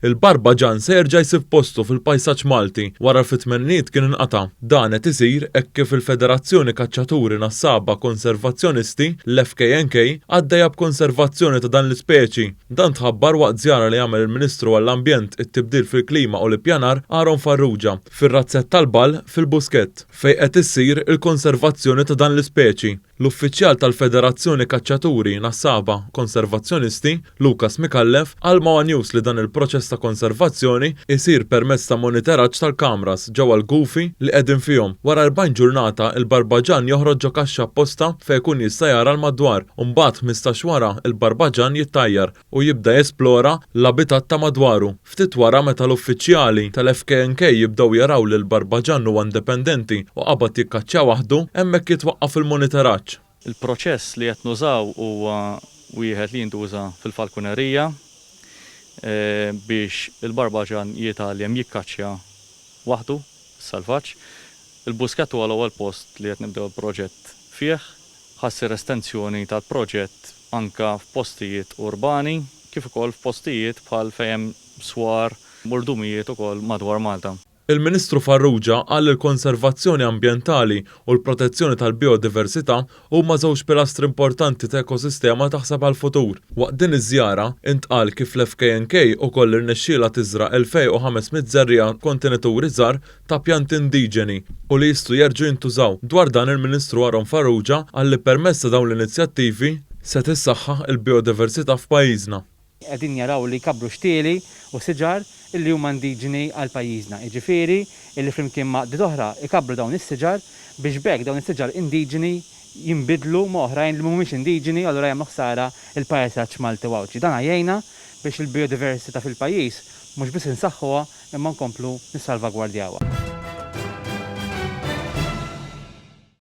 Il-Barbaġan se jerġa' jsib postu fil-pajsaġġ Malti wara l-fit-tmenijiet kien inqata'. Dan qed isir hekk kif il-Federazzjoni Kaċċaturi Nassaba Konservazzjonisti l-FKNK għaddejja b'konservazzjoni ta' dan l-ispeċi. Dan tħabbar waqt żjara li għamel il-Ministru għall-Ambjent, it-Tibdil fil-Klima u l-Ippjanar Aaron Farrugia fir-Razzett tal-Ball fil-Buskett fejn qed issir il-konservazzjoni ta' dan l-ispeċi. L-uffiċjal tal-Federazzjoni Kaċċaturi Nassaba Konservazzjonisti, Lukas Mikallef, għal Mawa News li dan il-proċess ta' konservazzjoni isir permezz ta' monitoraġġ tal-kamras ġewwa l-Gufi li qegħdin fihom. Wara 40 ġurnata il-Barbaġan joħroġ ġo kaxxa apposta fejn ikun jista' jara l-madwar u mbagħad 15 wara il-Barbaġan jittajjar u jibda jesplora l-abitat ta' madwaru. Ftit wara meta l-uffiċjali tal-FKNK jibdew jaraw li l-Barbaġan huwa indipendenti u qabad jikkaċċja waħdu, hemmhekk jitwaqqaf il-monitoraġġ. Il-proċess li qed nużaw huwa wieħed li jintuża fil-falkunerija biex il-Barbaġan jitgħallem jikkaċċja waħdu salvaġġ. Il-Buskett huwa l-ewwel post li qed nibdew il-proġett fih, ħassir estensjoni tal-proġett anke f'postijiet urbani kif ukoll f'postijiet bħal fejn swar murdumijiet ukoll madwar Malta. Il-Ministru Farrugia qal il-konservazzjoni ambjentali u l-protezzjoni tal-biodiversità huma żewġ pilastri importanti ta' ekosistema taħseb għall-futur. Waqt din iż-żjara intqal kif l-FKNK ukoll irnexxielha tiżra' 2500 żerriegħa kontenituri żgħar ta' pjanti indiġeni u li jistgħu jerġgħu jintużaw. Dwar dan il-Ministru Aaron Farrugia qal li permezz ta' dawn l-inizjattivi se tissaħħaħ il-biodiversità f'pajjiżna. Qegħdin jaraw li jkabbru xtieli u siġar illi huma indiġeni għal pajjiżna. Jiġifieri illi flimkien ma' qdiet oħra ikabbru dawn is-siġar biex bekk dawn is-siġar indiġeni jinbidlu ma' oħrajn li mhumiex indiġeni allura jagħmlu ħsara il-pajsaġġ Malti Wawċi. Dan għajjejna biex il-biodiversità fil-pajjiż mhux biss insaħħuha imma nkomplu nissalvagwardjawha.